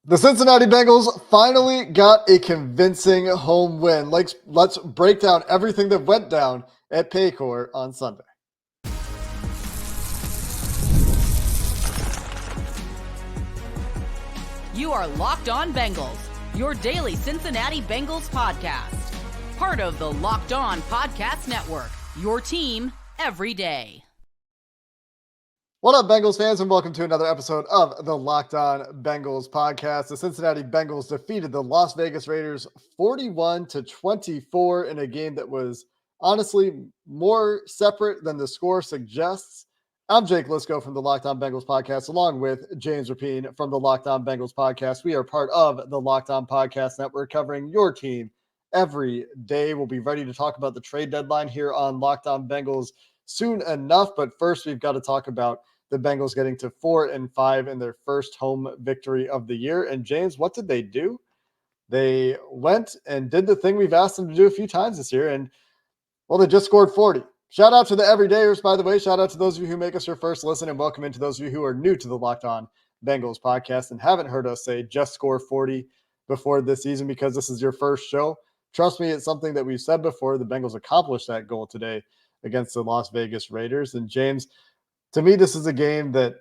The Cincinnati Bengals finally got a convincing home win. Let's break down everything that went down at Paycor on Sunday. You are Locked On Bengals, your daily Cincinnati Bengals podcast. Part of the Locked On Podcast Network, your team every day. What up, Bengals fans, and welcome to another episode of the Locked On Bengals podcast. The Cincinnati Bengals defeated the Las Vegas Raiders 41-24 in a game that was honestly more separate than the score suggests. I'm Jake Liscow from the Locked On Bengals podcast, along with James Rapien from the Locked On Bengals podcast. We are part of the Locked On Podcast Network, covering your team every day. We'll be ready to talk about the trade deadline here on Locked On Bengals soon enough, but first we've got to talk about the Bengals getting to 4-5 in their first home victory of the year. And James, what did they do? They went and did the thing we've asked them to do a few times this year, and well, they just scored 40. Shout out to the everydayers, by the way. Shout out to those of you who make us your first listen, and welcome into those of you who are new to the Locked On Bengals podcast and haven't heard us say just score 40 before this season because this is your first show. Trust me, it's something that we've said before. The Bengals accomplished that goal today against the Las Vegas Raiders. And James, to me, this is a game that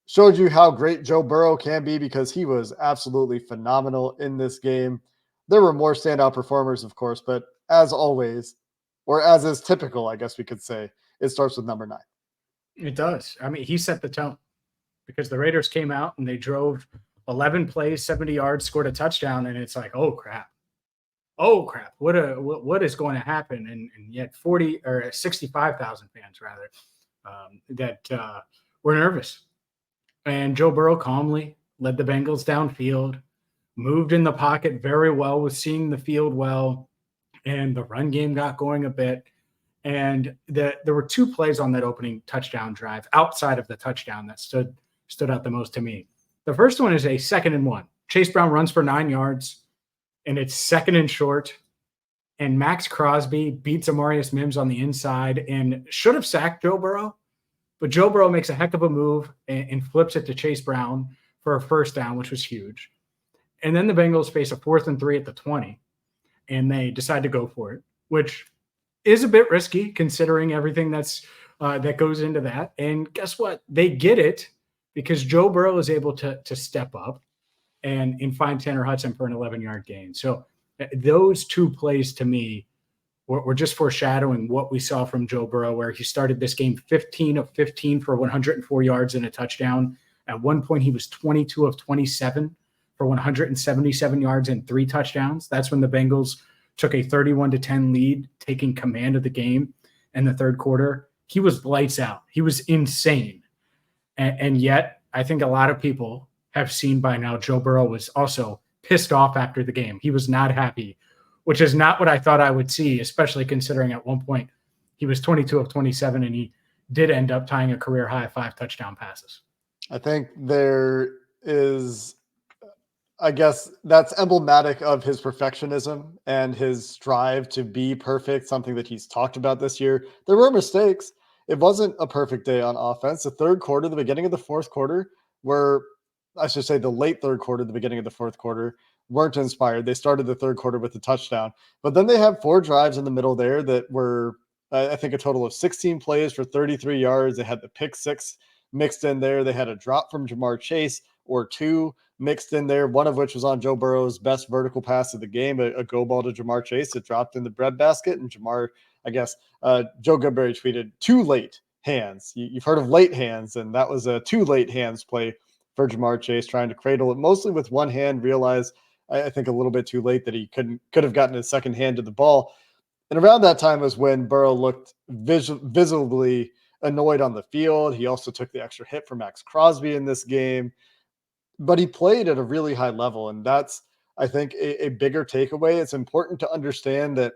showed you how great Joe Burrow can be because he was absolutely phenomenal in this game. There were more standout performers, of course, but as always, or as is typical, I guess we could say, it starts with number 9. It does. I mean, he set the tone because the Raiders came out and they drove 11 plays, 70 yards, scored a touchdown, and it's like, oh crap. Oh crap. What is going to happen? And yet 40 or 65,000 fans rather that were nervous. And Joe Burrow calmly led the Bengals downfield, moved in the pocket very well, was seeing the field well, and the run game got going a bit. And there were 2 plays on that opening touchdown drive outside of the touchdown that stood out the most to me. The first one is a 2nd and 1. Chase Brown runs for 9 yards, and it's 2nd and short. And Max Crosby beats Amarius Mims on the inside and should have sacked Joe Burrow. But Joe Burrow makes a heck of a move and flips it to Chase Brown for a first down, which was huge. And then the Bengals face a 4th and 3 at the 20, and they decide to go for it, which is a bit risky considering everything that goes into that. And guess what? They get it because Joe Burrow is able to step up and find Tanner Hudson for an 11-yard gain. So those 2 plays to me were just foreshadowing what we saw from Joe Burrow, where he started this game 15 of 15 for 104 yards and a touchdown. At one point, he was 22 of 27 for 177 yards and 3 touchdowns. That's when the Bengals took a 31-10 lead, taking command of the game in the third quarter. He was lights out. He was insane. And yet, I think a lot of people have seen by now Joe Burrow was also pissed off after the game. He was not happy, which is not what I thought I would see, especially considering at one point he was 22 of 27 and he did end up tying a career high 5 touchdown passes. I think there is, I guess that's emblematic of his perfectionism and his strive to be perfect, something that he's talked about this year. There were mistakes. It wasn't a perfect day on offense. The third quarter, the beginning of the fourth quarter, I should say the late third quarter, the beginning of the fourth quarter, weren't inspired. They started the third quarter with a touchdown, but then they had 4 drives in the middle there that were, I think, a total of 16 plays for 33 yards. They had the pick 6 mixed in there. They had a drop from Jamar Chase or 2 mixed in there, one of which was on Joe Burrow's best vertical pass of the game, a go ball to Jamar Chase. It dropped in the breadbasket, and Jamar, I guess, Joe Goodberry tweeted 2 late hands. You've heard of late hands, and that was a 2 late hands play for Jamar Chase, trying to cradle it mostly with one hand, realized, I think, a little bit too late that he could have gotten his second hand to the ball. And around that time was when Burrow looked visibly annoyed on the field. He also took the extra hit for Max Crosby in this game, but he played at a really high level. And that's, I think, a bigger takeaway. It's important to understand that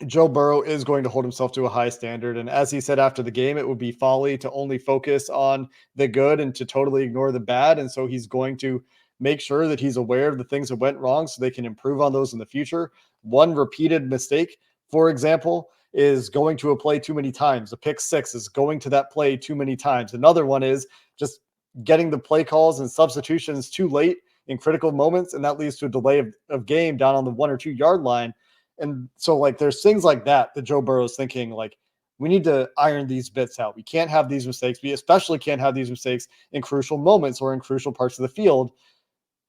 Joe Burrow is going to hold himself to a high standard. And as he said after the game, it would be folly to only focus on the good and to totally ignore the bad. And so he's going to make sure that he's aware of the things that went wrong so they can improve on those in the future. One repeated mistake, for example, is going to a play too many times. A pick 6 is going to that play too many times. Another one is just getting the play calls and substitutions too late in critical moments, and that leads to a delay of game down on the 1 or 2 yard line. And so like there's things like that Joe Burrow is thinking like, we need to iron these bits out. We can't have these mistakes. We especially can't have these mistakes in crucial moments or in crucial parts of the field.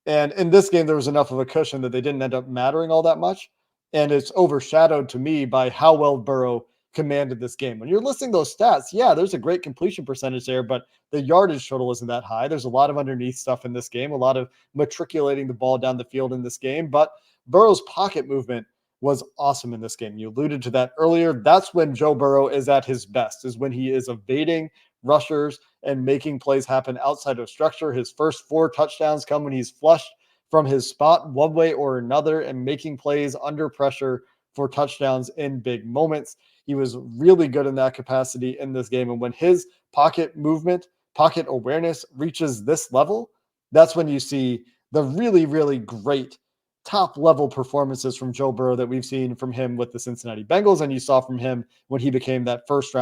And in this game, there was enough of a cushion that they didn't end up mattering all that much. And it's overshadowed to me by how well Burrow commanded this game. When you're listing those stats, yeah, there's a great completion percentage there, but the yardage total isn't that high. There's a lot of underneath stuff in this game, a lot of matriculating the ball down the field in this game. But Burrow's pocket movement was awesome in this game. You alluded to that earlier. That's when Joe Burrow is at his best, is when he is evading rushers and making plays happen outside of structure. His first 4 touchdowns come when he's flushed from his spot one way or another and making plays under pressure for touchdowns in big moments. He was really good in that capacity in this game. And when his pocket movement, pocket awareness reaches this level, that's when you see the really, really great top level performances from Joe Burrow that we've seen from him with the Cincinnati Bengals. And you saw from him when he became that first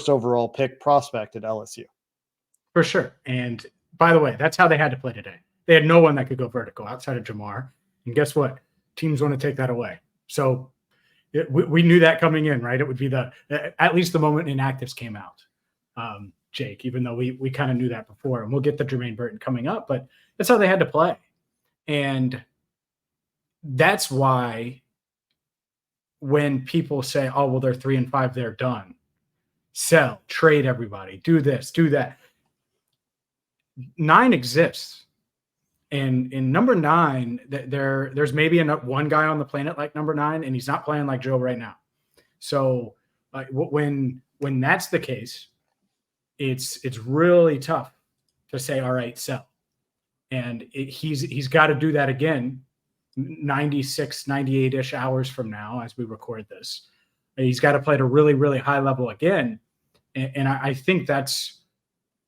overall pick prospect at LSU. For sure. And by the way, that's how they had to play today. They had no one that could go vertical outside of Jamar. And guess what? Teams want to take that away. So we knew that coming in, right? It would be at least the moment inactives came out, Jake, even though we kind of knew that before. And we'll get to Germaine Burton coming up, but that's how they had to play. And that's why when people say, oh, well, they're 3-5, they're done. Sell, trade everybody, do this, do that. 9 exists. And in number 9, there's maybe one guy on the planet like number 9, and he's not playing like Joe right now. So when that's the case, it's really tough to say, all right, sell. And he's got to do that again 96, 98-ish hours from now as we record this. He's got to play at a really, really high level again. And I think that's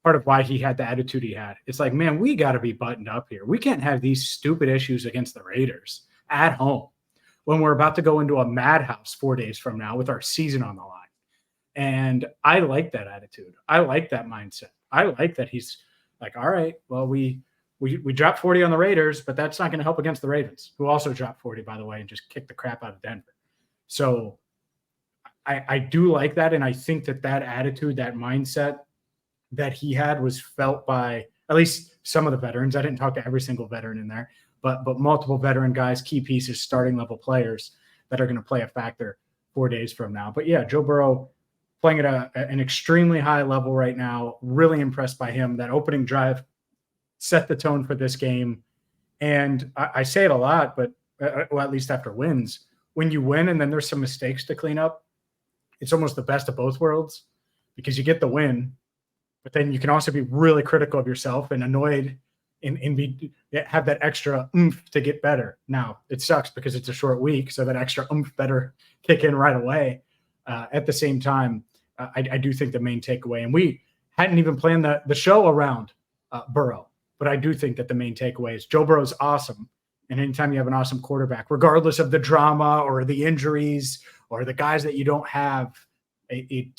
part of why he had the attitude he had. It's like, man, we got to be buttoned up here. We can't have these stupid issues against the Raiders at home when we're about to go into a madhouse 4 days from now with our season on the line. And I like that attitude. I like that mindset. I like that he's like, all right, well, we dropped 40 on the Raiders, but that's not going to help against the Ravens, who also dropped 40, by the way, and just kicked the crap out of Denver. So I do like that. And I think that attitude, that mindset that he had was felt by at least some of the veterans. I didn't talk to every single veteran in there, but multiple veteran guys, key pieces, starting level players that are going to play a factor 4 days from now. But yeah, Joe Burrow playing at an extremely high level right now. Really impressed by him. That opening drive set the tone for this game. And I say it a lot, but well, at least after wins, when you win and then there's some mistakes to clean up, it's almost the best of both worlds because you get the win, but then you can also be really critical of yourself and annoyed and have that extra oomph to get better. Now, it sucks because it's a short week, so that extra oomph better kick in right away. At the same time, I do think the main takeaway, and we hadn't even planned the show around Burrow, but I do think that the main takeaway is Joe Burrow's awesome. And anytime you have an awesome quarterback, regardless of the drama or the injuries or the guys that you don't have, it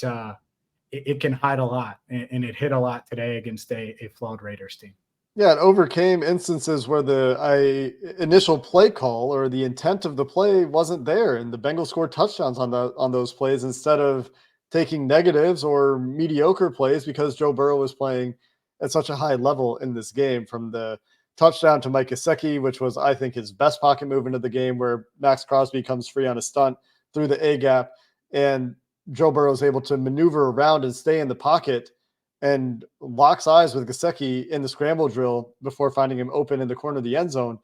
can hide a lot. And it hit a lot today against a flawed Raiders team. Yeah, it overcame instances where the initial play call or the intent of the play wasn't there, and the Bengals scored touchdowns on those plays instead of taking negatives or mediocre plays because Joe Burrow was playing at such a high level in this game. From the touchdown to Mike Gesicki, which was, I think, his best pocket movement of the game, where Max Crosby comes free on a stunt through the A gap, and Joe Burrow is able to maneuver around and stay in the pocket and locks eyes with Gesicki in the scramble drill before finding him open in the corner of the end zone.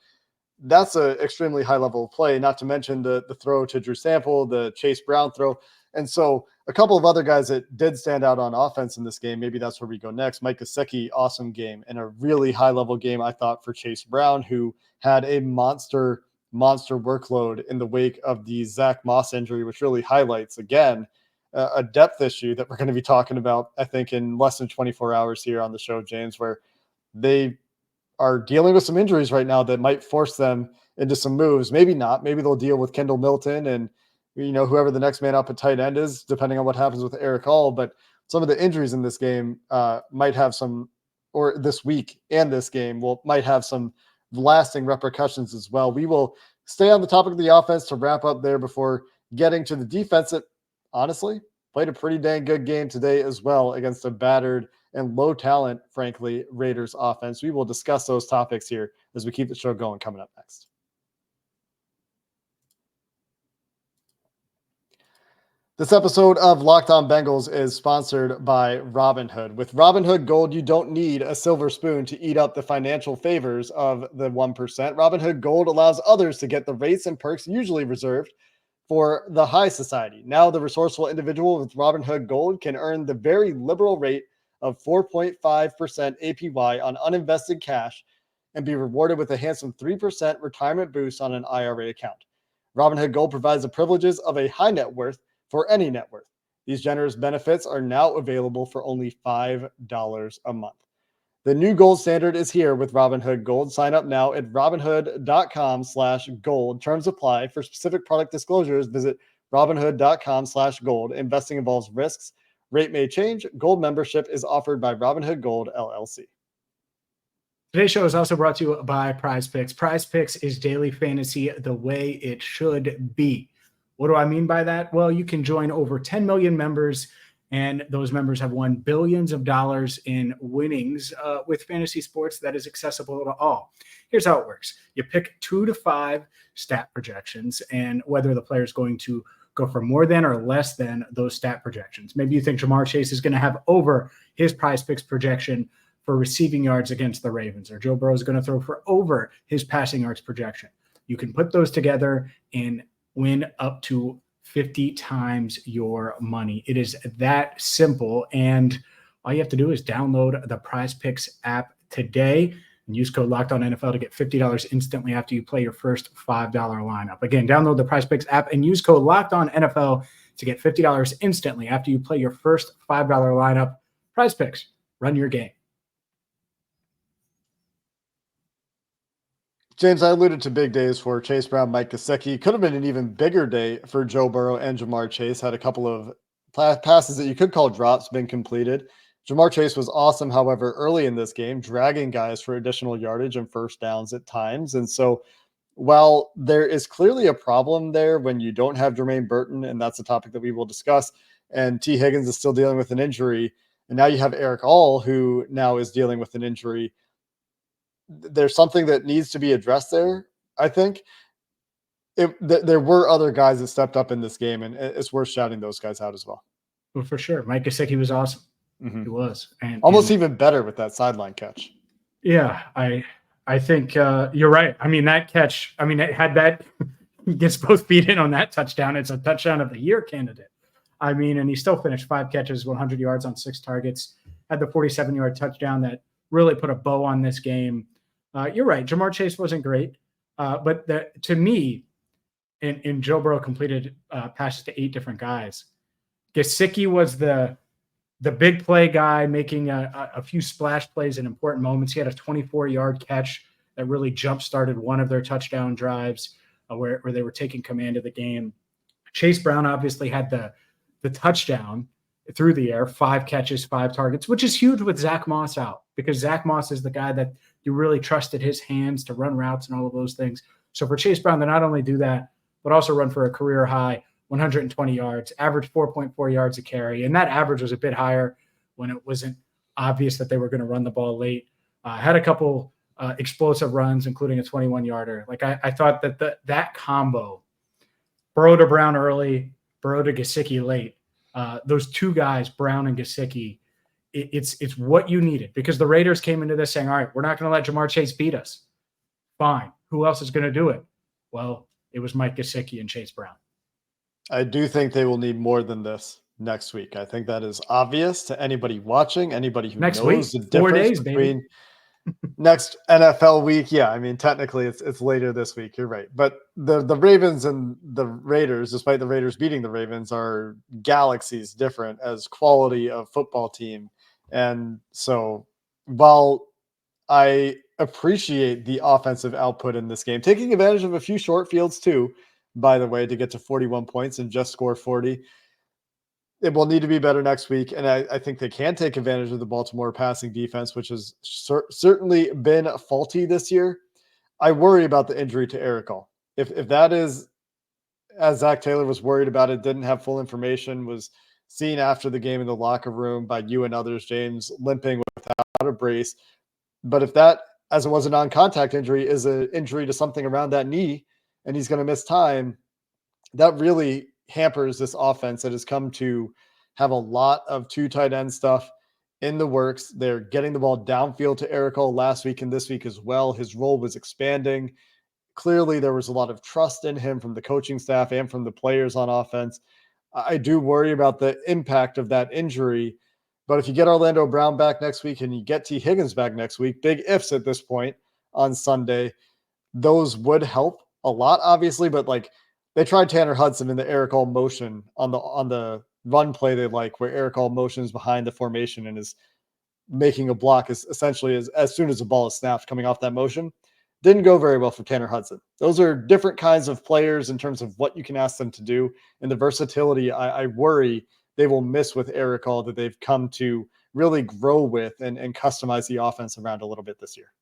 That's an extremely high level of play, not to mention the throw to Drew Sample, the Chase Brown throw. And so a couple of other guys that did stand out on offense in this game, maybe that's where we go next. Mike Gesicki, awesome game, and a really high level game, I thought, for Chase Brown, who had a monster workload in the wake of the Zach Moss injury, which really highlights, again, a depth issue that we're going to be talking about, I think, in less than 24 hours here on the show, James, where they are dealing with some injuries right now that might force them into some moves. Maybe not. Maybe they'll deal with Kendall Milton and, whoever the next man up at tight end is, depending on what happens with Eric Hall. But some of the injuries in this game might have some, or this week and this game might have some lasting repercussions as well. We will stay on the topic of the offense to wrap up there before getting to the defense that honestly played a pretty dang good game today as well against a battered and low talent, frankly, Raiders offense. We will discuss those topics here as we keep the show going coming up next. This episode of Locked On Bengals is sponsored by Robinhood. With Robinhood Gold, you don't need a silver spoon to eat up the financial favors of the 1%. Robinhood Gold allows others to get the rates and perks usually reserved for the high society. Now, the resourceful individual with Robinhood Gold can earn the very liberal rate of 4.5% APY on uninvested cash and be rewarded with a handsome 3% retirement boost on an IRA account. Robinhood Gold provides the privileges of a high net worth for any net worth. These generous benefits are now available for only $5 a month. The new gold standard is here with Robinhood Gold. Sign up now at robinhood.com/gold. Terms apply. For specific product disclosures, visit robinhood.com/gold. Investing involves risks. Rate may change. Gold membership is offered by Robinhood Gold, LLC. Today's show is also brought to you by Prize Picks. Prize Picks is daily fantasy the way it should be. What do I mean by that? Well, you can join over 10 million members, and those members have won billions of dollars in winnings with fantasy sports that is accessible to all. Here's how it works. You pick 2 to 5 stat projections and whether the player is going to go for more than or less than those stat projections. Maybe you think Jamar Chase is going to have over his Prize Picks projection for receiving yards against the Ravens, or Joe Burrow is going to throw for over his passing yards projection. You can put those together and win up to 50 times your money. It is that simple. And all you have to do is download the Prize Picks app today and use code LOCKEDONNFL to get $50 instantly after you play your first $5 lineup. Again, download the Prize Picks app and use code LOCKEDONNFL to get $50 instantly after you play your first $5 lineup. Prize Picks, run your game. James, I alluded to big days for Chase Brown, Mike Gesicki. Could have been an even bigger day for Joe Burrow and Jamar Chase. Had a couple of passes that you could call drops been completed. Jamar Chase was awesome, however, early in this game, dragging guys for additional yardage and first downs at times. And so while there is clearly a problem there when you don't have Jermaine Burton, and that's a topic that we will discuss, and T. Higgins is still dealing with an injury, and now you have Eric All, who now is dealing with an injury, there's something that needs to be addressed there. I think there were other guys that stepped up in this game, and it's worth shouting those guys out as well. Well, for sure. Mike Gesicki was awesome. Mm-hmm. He was. And almost even better with that sideline catch. Yeah, I think you're right. I mean, that catch, it had that, he gets both feet in on that touchdown. It's a touchdown of the year candidate. And he still finished 5 catches, 100 yards on 6 targets, had the 47-yard touchdown that really put a bow on this game. You're right. Jamar Chase wasn't great. But to me, and Joe Burrow completed passes to 8 different guys. Gesicki was the big play guy, making a few splash plays in important moments. He had a 24-yard catch that really jump-started one of their touchdown drives where they were taking command of the game. Chase Brown obviously had the touchdown through the air, 5 catches, 5 targets, which is huge with Zach Moss out, because Zach Moss is the guy that you really trusted his hands to run routes and all of those things. So for Chase Brown to not only do that, but also run for a career high 120 yards, average 4.4 yards a carry. And that average was a bit higher when it wasn't obvious that they were going to run the ball late. Had a couple explosive runs, including a 21-yarder. I thought that combo, Burrow to Brown early, Burrow to Gesicki late, those 2 guys, Brown and Gesicki, it's what you needed, because the Raiders came into this saying, all right, we're not going to let Jamar Chase beat us. Fine. Who else is going to do it? Well, it was Mike Gesicki and Chase Brown. I do think they will need more than this next week. I think that is obvious to anybody watching, anybody who knows the difference 4 days, between next NFL week. Yeah, technically it's later this week. You're right. But the Ravens and the Raiders, despite the Raiders beating the Ravens, are galaxies different as quality of football team. And so while I appreciate the offensive output in this game, taking advantage of a few short fields too, by the way, to get to 41 points and just score 40, it will need to be better next week. And I think they can take advantage of the Baltimore passing defense, which has certainly been faulty this year. I worry about the injury to Eric All. If that is, as Zach Taylor was worried about it, didn't have full information, was seen after the game in the locker room by you and others, James, limping without a brace. But if that, as it was a non-contact injury, is an injury to something around that knee, and he's going to miss time, that really hampers this offense that has come to have a lot of two tight end stuff in the works. They're getting the ball downfield to Eric All last week and this week as well. His role was expanding. Clearly, there was a lot of trust in him from the coaching staff and from the players on offense. I do worry about the impact of that injury. But if you get Orlando Brown back next week and you get T. Higgins back next week, big ifs at this point on Sunday, those would help a lot, obviously. But like, they tried Tanner Hudson in the Eric All motion on the run play they like, where Eric All motions behind the formation and is making a block as essentially as soon as the ball is snapped coming off that motion. Didn't go very well for Tanner Hudson. Those are different kinds of players in terms of what you can ask them to do. And the versatility, I worry they will miss with Eric All, that they've come to really grow with and customize the offense around a little bit this year.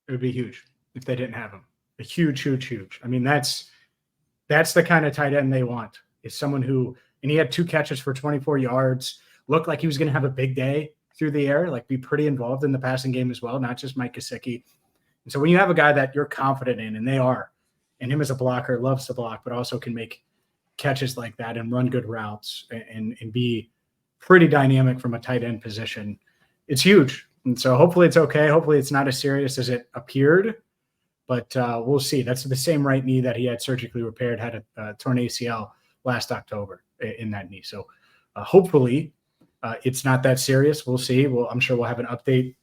It would be huge if they didn't have him. A huge. I mean, that's the kind of tight end they want, is someone who, and he had 2 catches for 24 yards, looked like he was going to have a big day through the air, like be pretty involved in the passing game as well, not just Mike Gesicki. And so when you have a guy that you're confident in, and they are, and him as a blocker, loves to block, but also can make catches like that and run good routes and be pretty dynamic from a tight end position, it's huge. And so hopefully it's okay. Hopefully it's not as serious as it appeared, but we'll see. That's the same right knee that he had surgically repaired, had a torn ACL last October in that knee. So hopefully it's not that serious. We'll see. I'm sure we'll have an update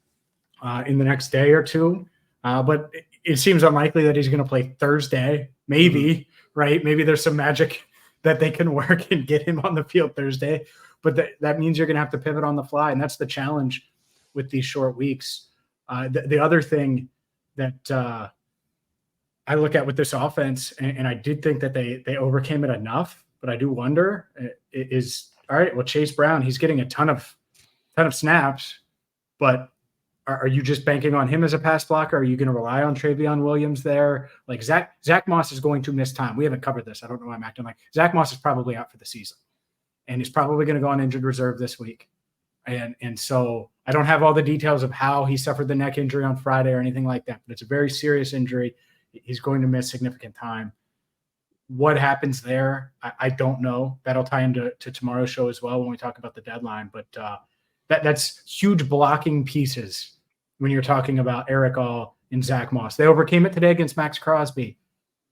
in the next day or two. But it seems unlikely that he's going to play Thursday. Maybe, right? Maybe there's some magic that they can work and get him on the field Thursday. But that means you're going to have to pivot on the fly. And that's the challenge with these short weeks. The other thing that I look at with this offense, and I did think that they overcame it enough, but I do wonder is, all right, well, Chase Brown, he's getting a ton of snaps, but are you just banking on him as a pass blocker? Are you going to rely on Travion Williams there? Like Zach Moss is going to miss time. We haven't covered this. I don't know why I'm acting like Zach Moss is probably out for the season, and he's probably going to go on injured reserve this week. And so I don't have all the details of how he suffered the neck injury on Friday or anything like that, but it's a very serious injury. He's going to miss significant time. What happens there, I don't know. That'll tie into tomorrow's show as well when we talk about the deadline. But that's huge blocking pieces when you're talking about Eric All and Zach Moss. They overcame it today against Max Crosby.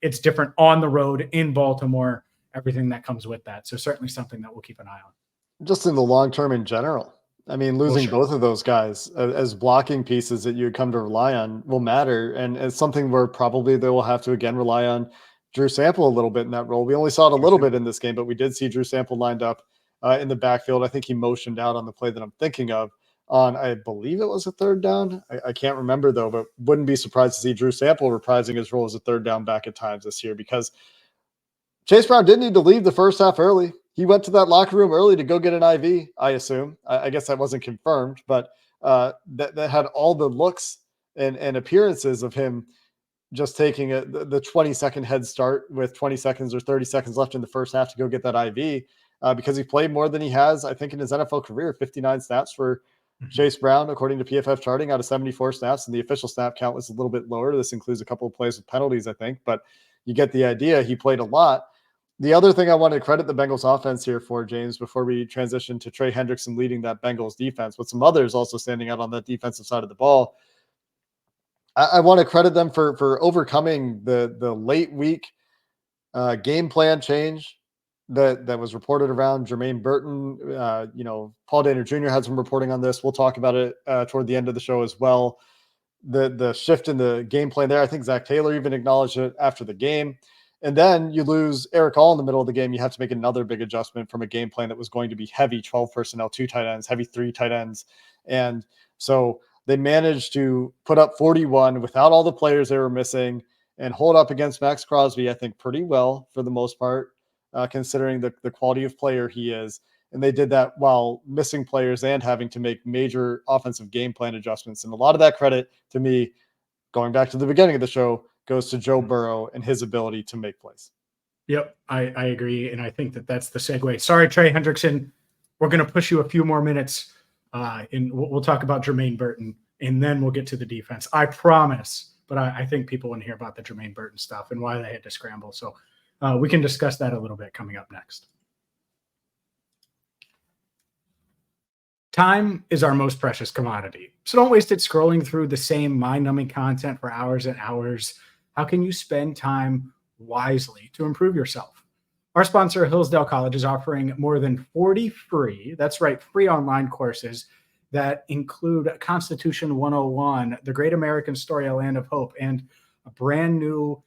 It's different on the road in Baltimore, everything that comes with that. So certainly something that we'll keep an eye on. Just in the long term in general. I mean, losing both of those guys as blocking pieces that you come to rely on will matter. And it's something where probably they will have to, again, rely on Drew Sample a little bit in that role. We only saw it a little bit in this game, but we did see Drew Sample lined up in the backfield. I think he motioned out on the play that I'm thinking of on, I believe it was a third down. I can't remember though, but wouldn't be surprised to see Drew Sample reprising his role as a third down back at times this year, because Chase Brown did need to leave the first half early. He went to that locker room early to go get an IV, I assume. I guess that wasn't confirmed, but that had all the looks and appearances of him just taking the 20-second head start with 20 seconds or 30 seconds left in the first half to go get that IV, because he played more than he has, I think, in his NFL career. 59 snaps for Chase Brown, according to PFF charting, out of 74 snaps, and the official snap count was a little bit lower. This includes a couple of plays with penalties, I think, but you get the idea. He played a lot. The other thing I want to credit the Bengals offense here for, James, before we transition to Trey Hendrickson leading that Bengals defense, with some others also standing out on that defensive side of the ball, I want to credit them for overcoming the late week game plan change that was reported around Jermaine Burton. Paul Dehner Jr. had some reporting on this. We'll talk about it toward the end of the show as well. The shift in the game plan there. I think Zach Taylor even acknowledged it after the game. And then you lose Eric All in the middle of the game. You have to make another big adjustment from a game plan that was going to be heavy 12 personnel, 2 tight ends, heavy 3 tight ends. And so they managed to put up 41 without all the players they were missing and hold up against Max Crosby, I think, pretty well for the most part, considering the quality of player he is. And they did that while missing players and having to make major offensive game plan adjustments. And a lot of that credit to me going back to the beginning of the show, goes to Joe Burrow and his ability to make plays. Yep, I agree. And I think that's the segue. Sorry, Trey Hendrickson. We're going to push you a few more minutes, and we'll talk about Germaine Burton, and then we'll get to the defense. I promise. But I think people want to hear about the Jermaine Burton stuff and why they had to scramble. So we can discuss that a little bit coming up next. Time is our most precious commodity. So don't waste it scrolling through the same mind-numbing content for hours and hours. How can you spend time wisely to improve yourself? Our sponsor, Hillsdale College, is offering more than 40 free, that's right, free online courses that include Constitution 101, The Great American Story, A Land of Hope, and a brand new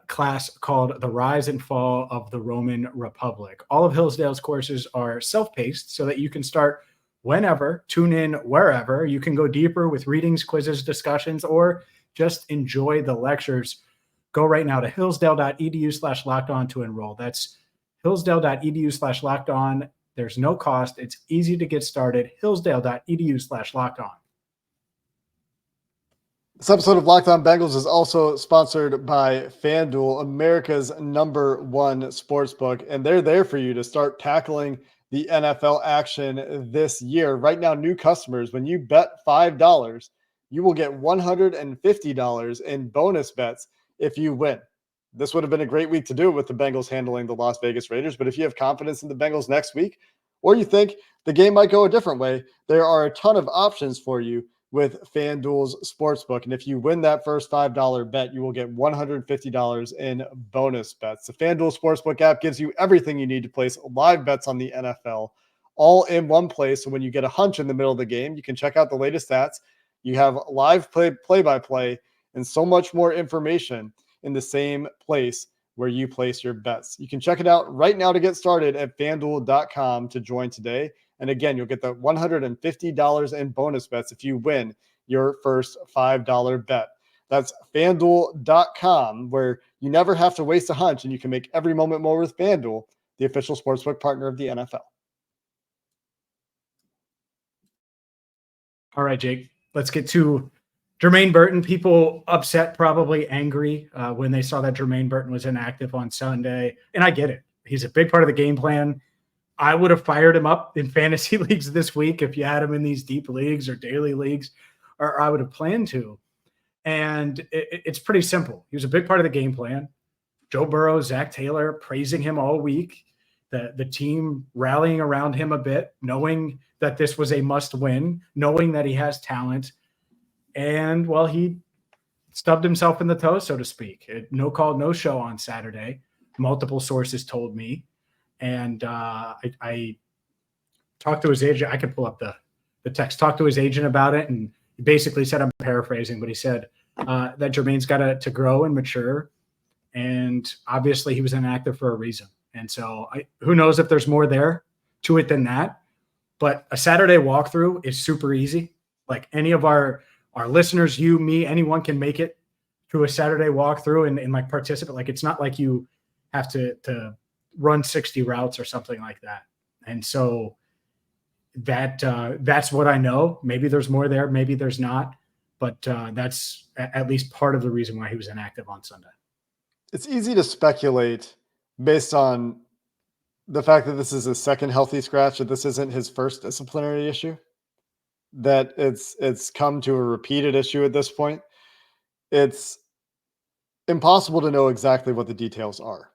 class called The Rise and Fall of the Roman Republic. All of Hillsdale's courses are self-paced so that you can start whenever, tune in wherever. You can go deeper with readings, quizzes, discussions, or just enjoy the lectures. Go right now to hillsdale.edu/lockedon to enroll. That's hillsdale.edu/lockedon. There's no cost. It's easy to get started. hillsdale.edu/lockedon. This episode of Locked On Bengals is also sponsored by FanDuel, America's #1 sportsbook, and they're there for you to start tackling the NFL action this year. Right now, new customers, when you bet $5, you will get $150 in bonus bets if you win. This would have been a great week to do it with the Bengals handling the Las Vegas Raiders. But if you have confidence in the Bengals next week, or you think the game might go a different way, there are a ton of options for you with FanDuel's Sportsbook. And if you win that first $5 bet, you will get $150 in bonus bets. The FanDuel Sportsbook app gives you everything you need to place live bets on the NFL all in one place. So when you get a hunch in the middle of the game, you can check out the latest stats. You have live play-by-play and so much more information in the same place where you place your bets. You can check it out right now to get started at FanDuel.com to join today. And again, you'll get the $150 in bonus bets if you win your first $5 bet. That's FanDuel.com, where you never have to waste a hunch and you can make every moment more with FanDuel, the official sportsbook partner of the NFL. All right, Jake, let's get to Jermaine Burton. People upset, probably angry when they saw that Jermaine Burton was inactive on Sunday. And I get it. He's a big part of the game plan. I would have fired him up in fantasy leagues this week if you had him in these deep leagues or daily leagues, or I would have planned to. And it's pretty simple. He was a big part of the game plan. Joe Burrow, Zach Taylor praising him all week. The team rallying around him a bit, knowing that this was a must win, knowing that he has talent. And, well, he stubbed himself in the toe, so to speak. No call, no show on Saturday. Multiple sources told me. And I talked to his agent. I could pull up the text. Talked to his agent about it, and he basically said, I'm paraphrasing, but he said that Jermaine's got to grow and mature. And obviously he was inactive for a reason. And so who knows if there's more there to it than that. But a Saturday walkthrough is super easy. Like any of our listeners, you, me, anyone can make it to a Saturday walkthrough and like participate. Like it's not like you have to run 60 routes or something like that. And so that's what I know. Maybe there's more there, maybe there's not, but that's at least part of the reason why he was inactive on Sunday. It's easy to speculate based on the fact that this is his second healthy scratch, that this isn't his first disciplinary issue, that it's come to a repeated issue at this point. It's impossible to know exactly what the details are.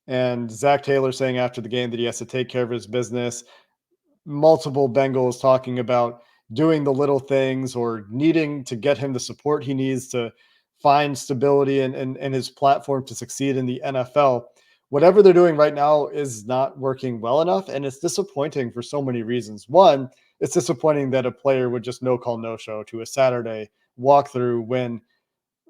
And Zach Taylor saying after the game that he has to take care of his business, multiple Bengals talking about doing the little things or needing to get him the support he needs to find stability and his platform to succeed in the NFL. Whatever they're doing right now is not working well enough, and it's disappointing for so many reasons. One, it's disappointing that a player would just no call, no show to a Saturday walkthrough when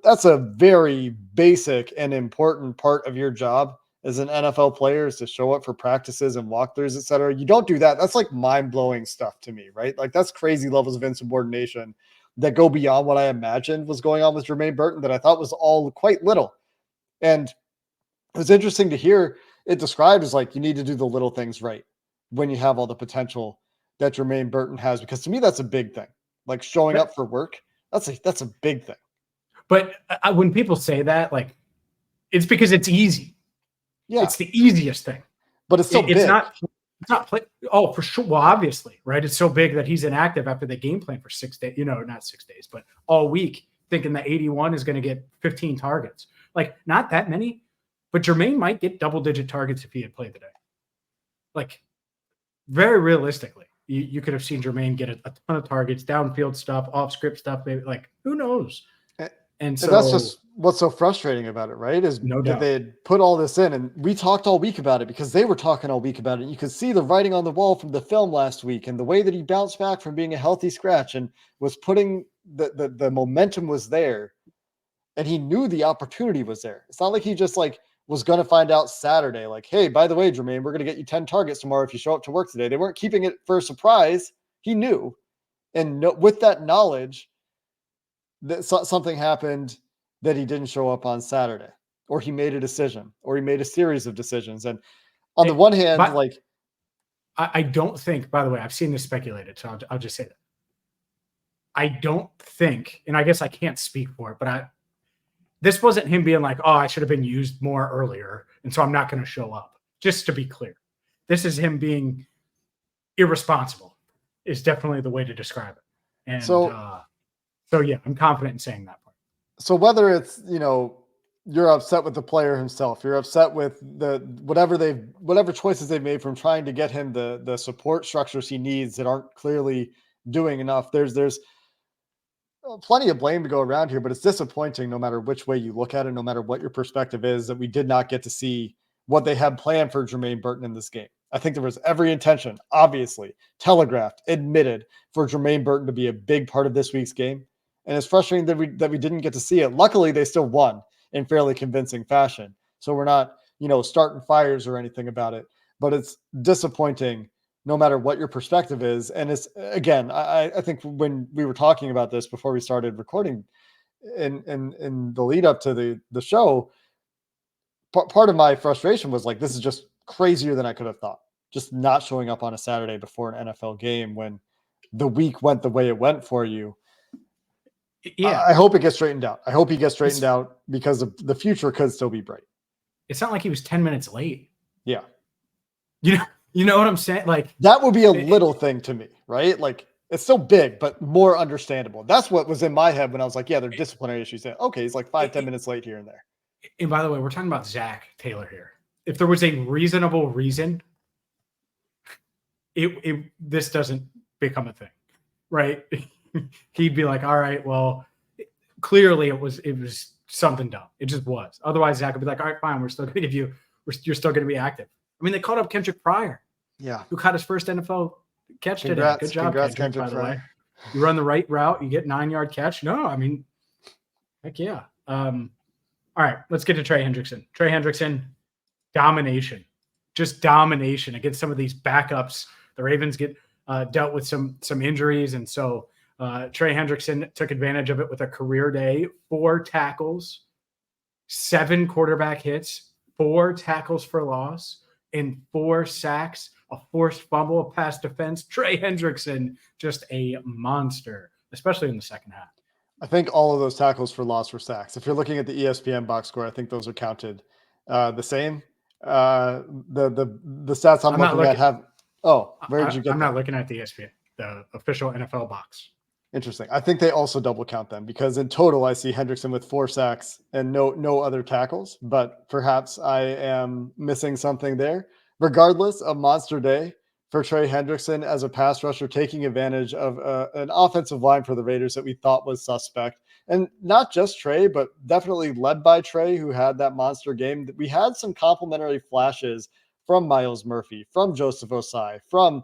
that's a very basic and important part of your job as an NFL player, is to show up for practices and walkthroughs, et cetera. You don't do that. That's like mind-blowing stuff to me, right? Like that's crazy levels of insubordination that go beyond what I imagined was going on with Jermaine Burton that I thought was all quite little. And it was interesting to hear it described as like you need to do the little things right when you have all the potential that Jermaine Burton has, because to me, that's a big thing. Like showing up for work, that's a big thing. But when people say that, like, it's because it's easy. Yeah. It's the easiest thing. But it's so big. It's not play. Oh, for sure. Well, obviously, right? It's so big that he's inactive after the game plan for 6 days, not 6 days, but all week, thinking that 81 is going to get 15 targets. Like, not that many, but Germaine might get double-digit targets if he had played today. Like, very realistically, you could have seen Germaine get a ton of targets, downfield stuff, off-script stuff. Maybe, like, who knows? And so that's just what's so frustrating about it, right? Is that they had put all this in, and we talked all week about it because they were talking all week about it. You could see the writing on the wall from the film last week, and the way that he bounced back from being a healthy scratch and was putting the momentum was there, and he knew the opportunity was there. It's not like he just like was going to find out Saturday, like, hey, by the way, Germaine, we're going to get you 10 targets tomorrow if you show up to work today. They weren't keeping it for a surprise. He knew, and with that knowledge, that something happened that he didn't show up on Saturday, or he made a decision, or he made a series of decisions. And on the one hand, like, I don't think, by the way, I've seen this speculated, so I'll just say that. I don't think, and I guess I can't speak for it, but this wasn't him being like, oh, I should have been used more earlier, and so I'm not going to show up. Just to be clear, this is him being irresponsible is definitely the way to describe it. And so yeah, I'm confident in saying that part. So whether it's, you're upset with the player himself, you're upset with whatever choices they've made from trying to get him the support structures he needs that aren't clearly doing enough. There's plenty of blame to go around here, but it's disappointing no matter which way you look at it, no matter what your perspective is, that we did not get to see what they had planned for Jermaine Burton in this game. I think there was every intention, obviously, telegraphed, admitted, for Jermaine Burton to be a big part of this week's game. And it's frustrating that we didn't get to see it. Luckily, they still won in fairly convincing fashion. So we're not, starting fires or anything about it. But it's disappointing no matter what your perspective is. And it's, again, I think when we were talking about this before we started recording in the lead up to the show, part of my frustration was like, this is just crazier than I could have thought. Just not showing up on a Saturday before an NFL game when the week went the way it went for you. Yeah, I hope it gets straightened out. I hope he gets straightened out because the future could still be bright. It's not like he was 10 minutes late. Yeah. You know what I'm saying? Like, that would be a little thing to me, right? Like, it's still big, but more understandable. That's what was in my head when I was like, yeah, there are disciplinary issues. Okay, he's like 5-10 minutes late here and there. And by the way, we're talking about Zach Taylor here. If there was a reasonable reason, this doesn't become a thing, right? He'd be like, all right, well, clearly it was something dumb. It just was. Otherwise, Zach would be like, all right, fine, we're still going to give you, you're still going to be active. I mean, they called up Kendrick Pryor. Yeah. Who caught his first NFL catch today. Good job, Kendrick, by the way. You run the right route, you get 9-yard catch. No, I mean, heck yeah. All right, let's get to Trey Hendrickson. Trey Hendrickson, domination. Just domination against some of these backups. The Ravens get dealt with some injuries, and so Trey Hendrickson took advantage of it with a career day, 4 tackles, 7 quarterback hits, 4 tackles for loss, and 4 sacks, a forced fumble, a pass defense. Trey Hendrickson, just a monster, especially in the second half. I think all of those tackles for loss were sacks. If you're looking at the ESPN box score, I think those are counted the same. The stats I'm looking at have. Oh, where did you get? I'm not looking at the ESPN, the official NFL box. Interesting. I think they also double count them because in total I see Hendrickson with 4 sacks and no other tackles, but perhaps I am missing something there. Regardless, a monster day for Trey Hendrickson as a pass rusher, taking advantage of an offensive line for the Raiders that we thought was suspect. And not just Trey, but definitely led by Trey, who had that monster game. We had some complimentary flashes from Miles Murphy, from Joseph Osai, from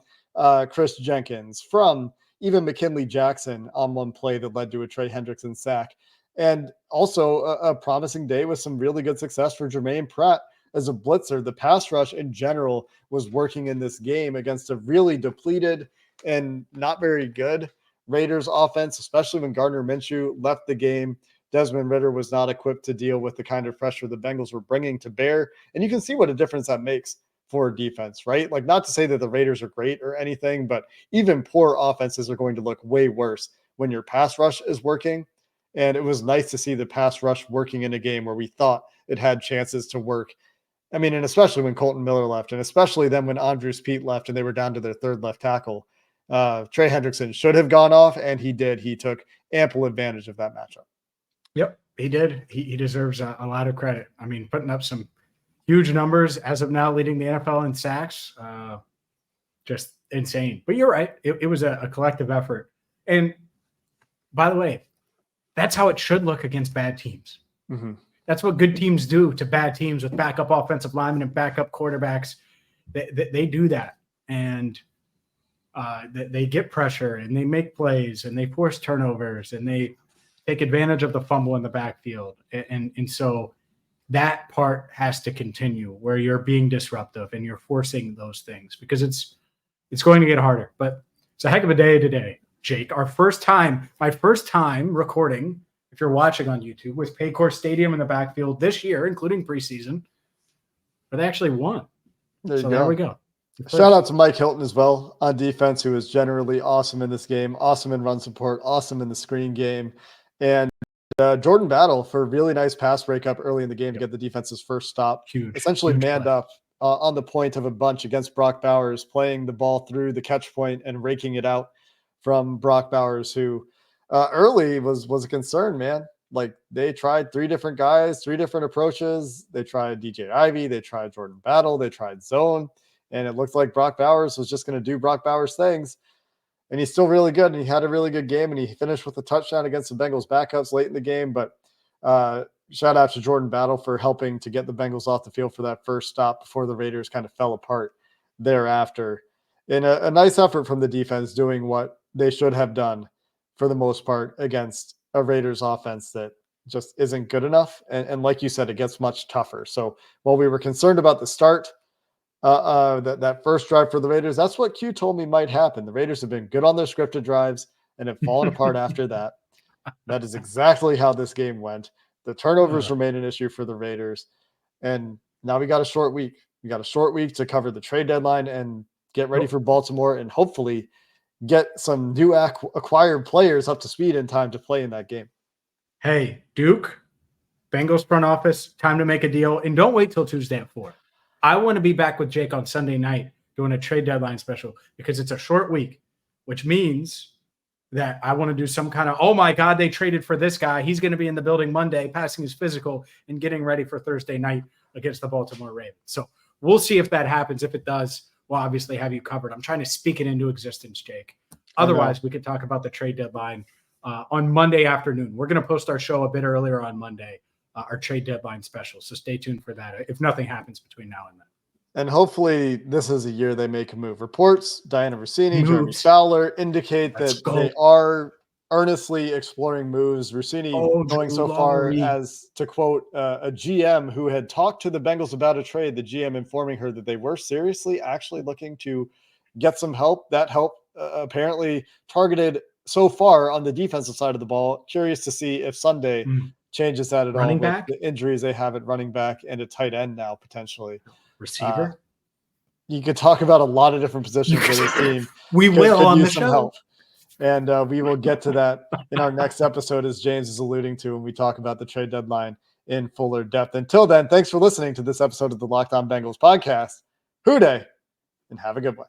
Chris Jenkins, from even McKinley Jackson on one play that led to a Trey Hendrickson sack. And also a promising day with some really good success for Jermaine Pratt as a blitzer. The pass rush in general was working in this game against a really depleted and not very good Raiders offense, especially when Gardner Minshew left the game. Desmond Ridder was not equipped to deal with the kind of pressure the Bengals were bringing to bear. And you can see what a difference that makes for defense, right? Like, not to say that the Raiders are great or anything, but even poor offenses are going to look way worse when your pass rush is working. And it was nice to see the pass rush working in a game where we thought it had chances to work. I mean, and especially when Colton Miller left, and especially then when Andrews Pete left and they were down to their third left tackle. Trey Hendrickson should have gone off, and he did. He took ample advantage of that matchup. Yep, he did. He deserves a lot of credit. I mean, putting up some huge numbers as of now, leading the NFL in sacks. Just insane. But you're right. It was a collective effort. And by the way, that's how it should look against bad teams. Mm-hmm. That's what good teams do to bad teams with backup offensive linemen and backup quarterbacks. They do that. And they get pressure and they make plays and they force turnovers and they take advantage of the fumble in the backfield. And so that part has to continue where you're being disruptive and you're forcing those things because it's going to get harder. But it's a heck of a day today, Jake. My first time recording, if you're watching on YouTube, with Paycor Stadium in the backfield this year, including preseason, but they actually won. There we go. Shout out to Mike Hilton as well on defense, who was generally awesome in this game, awesome in run support, awesome in the screen game. And Jordan Battle for a really nice pass breakup early in the game to get the defense's first stop. Essentially manned up on the point of a bunch against Brock Bowers, playing the ball through the catch point and raking it out from Brock Bowers, who early was a concern, man. Like they tried 3 different guys, 3 different approaches. They tried DJ Ivy, they tried Jordan Battle, they tried zone. And it looked like Brock Bowers was just going to do Brock Bowers things. And he's still really good. And he had a really good game. And he finished with a touchdown against the Bengals backups late in the game. But shout out to Jordan Battle for helping to get the Bengals off the field for that first stop before the Raiders kind of fell apart thereafter. In a nice effort from the defense, doing what they should have done for the most part against a Raiders offense that just isn't good enough. And like you said, it gets much tougher. So while we were concerned about the start, that first drive for the Raiders, that's what Q told me might happen. The Raiders have been good on their scripted drives and have fallen apart after that. That is exactly how this game went. The turnovers remain an issue for the Raiders. And now we got a short week. We got a short week to cover the trade deadline and get ready for Baltimore and hopefully get some new acquired players up to speed in time to play in that game. Hey, Duke, Bengals front office, time to make a deal. And don't wait till Tuesday at 4. I want to be back with Jake on Sunday night doing a trade deadline special because it's a short week, which means that I want to do some kind of, oh my God, they traded for this guy. He's going to be in the building Monday, passing his physical and getting ready for Thursday night against the Baltimore Ravens. So we'll see if that happens. If it does, we'll obviously have you covered. I'm trying to speak it into existence, Jake. Otherwise, we could talk about the trade deadline on Monday afternoon. We're going to post our show a bit earlier on Monday. Our trade deadline special. So stay tuned for that if nothing happens between now and then. And hopefully this is a year they make a move. Reports, Diana Rossini, Jeremy Fowler indicate that they are earnestly exploring moves. Rossini going so far as to quote a GM who had talked to the Bengals about a trade, the GM informing her that they were seriously actually looking to get some help. That help apparently targeted so far on the defensive side of the ball. Curious to see if Sunday changes that at all with the injuries they have at running back and a tight end now potentially. Receiver. You could talk about a lot of different positions for this team. We will on the show. Help. And we will get to that in our next episode, as James is alluding to, when we talk about the trade deadline in fuller depth. Until then, thanks for listening to this episode of the Locked On Bengals podcast. Hoo day, and have a good one.